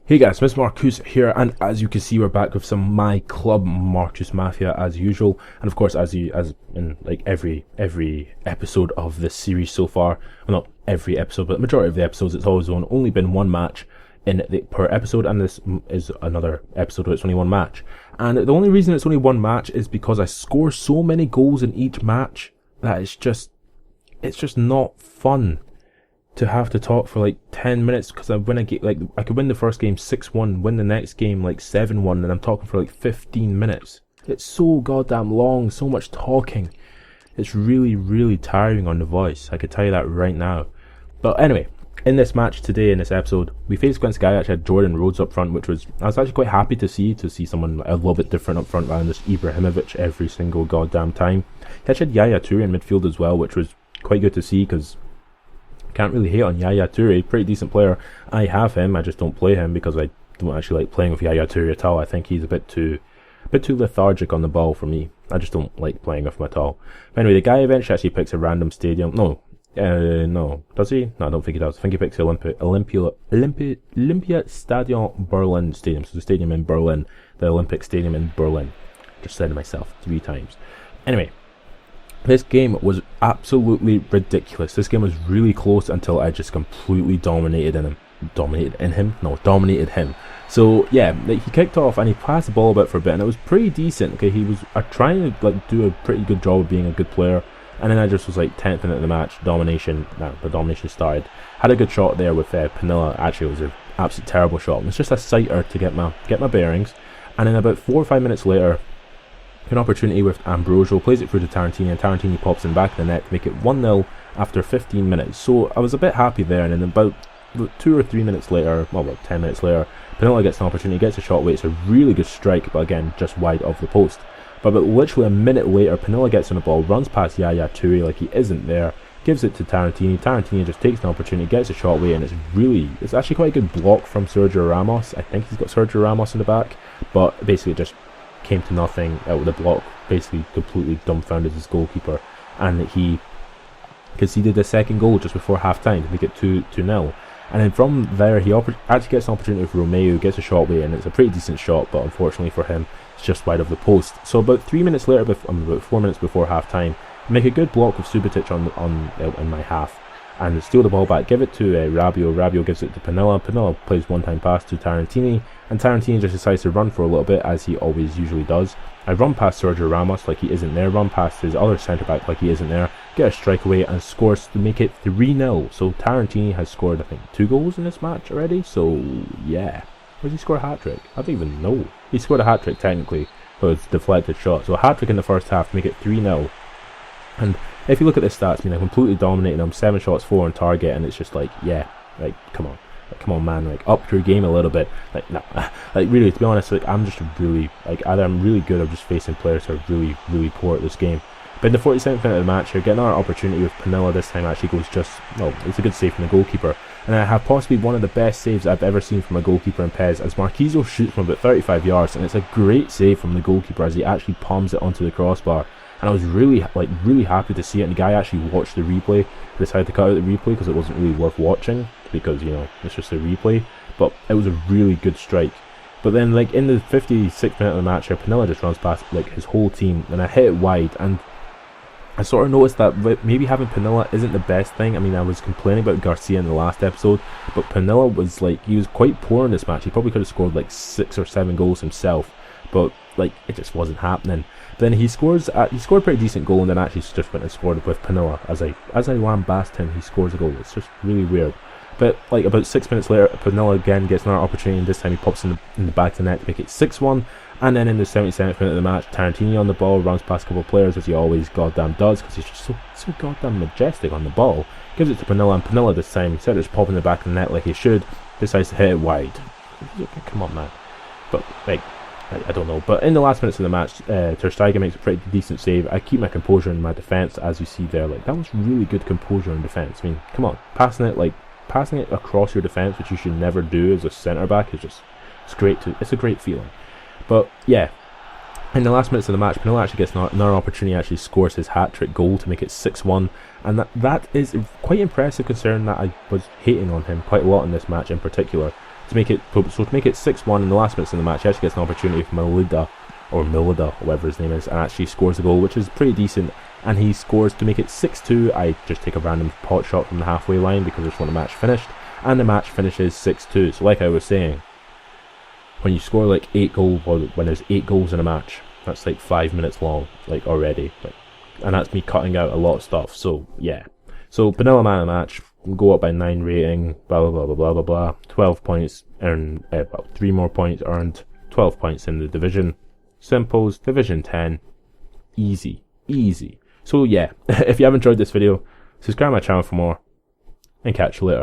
Hey guys, Miss Marcus here, and as you can see, we're back with some MyClub Marcus Mafia as usual, and of course, as in like every episode of this series so far, well, not every episode, but the majority of the episodes, it's always only been one match per episode, and this is another episode where it's only one match. And the only reason it's only one match is because I score so many goals in each match that it's just not fun to have to talk for like 10 minutes, because I could win the first game 6-1, win the next game like 7-1, and I'm talking for like 15 minutes. It's so goddamn long, so much talking. It's really tiring on the voice, I could tell you that right now. But anyway, in this match today, in this episode, we faced against a guy that actually had Jordan Rhodes up front, which I was actually quite happy to see someone a little bit different up front rather than just Ibrahimovic every single goddamn time. He actually had Yaya Toure in midfield as well, which was quite good to see, because can't really hate on Yaya Toure, pretty decent player. I have him, I just don't play him because I don't actually like playing with Yaya Toure at all. I think he's a bit too lethargic on the ball for me. I just don't like playing with him at all. But anyway, the guy eventually actually picks a random stadium. No, does he? No, I don't think he does. I think he picks the Olympia Stadion Berlin Stadium. So the stadium in Berlin, the Olympic Stadium in Berlin. Just said it myself 3 times. Anyway, this game was absolutely ridiculous. This game was really close until I just completely dominated him. So yeah, he kicked off and he passed the ball about for a bit, and it was pretty decent. Okay, he was trying to do a pretty good job of being a good player, and then I just was like 10th minute of the match, domination. The domination started. Had a good shot there with Pinilla. Actually, it was an absolutely terrible shot. It was just a sighter to get my bearings, and then about 4 or 5 minutes later, an opportunity with Ambrosio, plays it through to Tarantini, and Tarantini pops in the back of the net to make it 1-0 after 15 minutes. So I was a bit happy there, and then about 2 or 3 minutes later, well, about 10 minutes later, Pinilla gets an opportunity, gets a shot away. It's a really good strike, but again, just wide of the post. But about literally a minute later, Pinilla gets on the ball, runs past Yaya Toure like he isn't there, gives it to Tarantini. Tarantini just takes an opportunity, gets a shot away, and it's actually quite a good block from Sergio Ramos. I think he's got Sergio Ramos in the back, but basically it just came to nothing. The block basically completely dumbfounded his goalkeeper, and he conceded the second goal just before half time to make it 2-0. And then from there, he actually gets an opportunity for Romeo, gets a shot away, and it's a pretty decent shot, but unfortunately for him, it's just wide of the post. So about 3 minutes later, about 4 minutes before half time, make a good block with Subotic in my half, and steal the ball back, give it to Rabiot. Rabiot gives it to Pinilla. Pinilla plays one-time pass to Tarantini, and Tarantini just decides to run for a little bit, as he always usually does. I run past Sergio Ramos like he isn't there, run past his other centre-back like he isn't there, get a strike away, and scores to make it 3-0. So Tarantini has scored, I think, 2 goals in this match already, so yeah. Or did he score a hat-trick? I don't even know. He scored a hat-trick technically, but it's a deflected shot. So a hat-trick in the first half to make it 3-0. And if you look at the stats, I mean, I completely dominated him, 7 shots, 4 on target, and it's just like, yeah, like, come on man, like, up your game a little bit. Like, no, like, really, to be honest, like, I'm just really, like, either I'm really good or just facing players who are really poor at this game. But in the 47th minute of the match, you're getting another opportunity with Pinilla. This time actually goes it's a good save from the goalkeeper. And I have possibly one of the best saves I've ever seen from a goalkeeper in PES, as Marquinhos shoots from about 35 yards, and it's a great save from the goalkeeper as he actually palms it onto the crossbar. And I was really happy to see it, and the guy actually watched the replay, decided to cut out the replay because it wasn't really worth watching, because, you know, it's just a replay, but it was a really good strike. But then, like, in the 56th minute of the match here, Pinilla just runs past, like, his whole team, and I hit it wide, and I sort of noticed that maybe having Pinilla isn't the best thing. I mean, I was complaining about Garcia in the last episode, but Pinilla was, like, he was quite poor in this match. He probably could have scored, like, 6 or 7 goals himself, but, like, it just wasn't happening. Then he scored a pretty decent goal, and then actually just went and scored with Pinilla. As I lambast him, he scores a goal. It's just really weird. But like about 6 minutes later, Pinilla again gets another opportunity, and this time he pops in the back of the net to make it 6-1. And then in the 77th minute of the match, Tarantini on the ball, runs past a couple of players, as he always goddamn does, because he's just so goddamn majestic on the ball. Gives it to Pinilla, and Pinilla this time, instead of just popping the back of the net like he should, decides to hit it wide. Come on, man. But like, I don't know. But in the last minutes of the match, Ter Stegen makes a pretty decent save. I keep my composure in my defence, as you see there. Like, that was really good composure in defence. I mean, come on, passing it across your defence, which you should never do as a centre back, it's a great feeling. But yeah, in the last minutes of the match, Pinilla actually gets another opportunity, actually scores his hat-trick goal to make it 6-1, and that is quite impressive, considering that I was hating on him quite a lot in this match in particular. to make it 6-1 in the last minutes of the match. He actually gets an opportunity from Milida, or whatever his name is, and actually scores a goal, which is pretty decent. And he scores to make it 6-2. I just take a random pot shot from the halfway line because I just want the match finished, and the match finishes 6-2. So like I was saying, when you score like 8 goals, or when there's 8 goals in a match, that's like 5 minutes long, like already, and that's me cutting out a lot of stuff. So yeah, so vanilla man of the match, go up by 9 rating, blah blah blah blah blah blah blah. 12 points earned, 3 more points earned, 12 points in the division. Simples, division 10, easy. So yeah, if you have enjoyed this video, subscribe to my channel for more, and catch you later.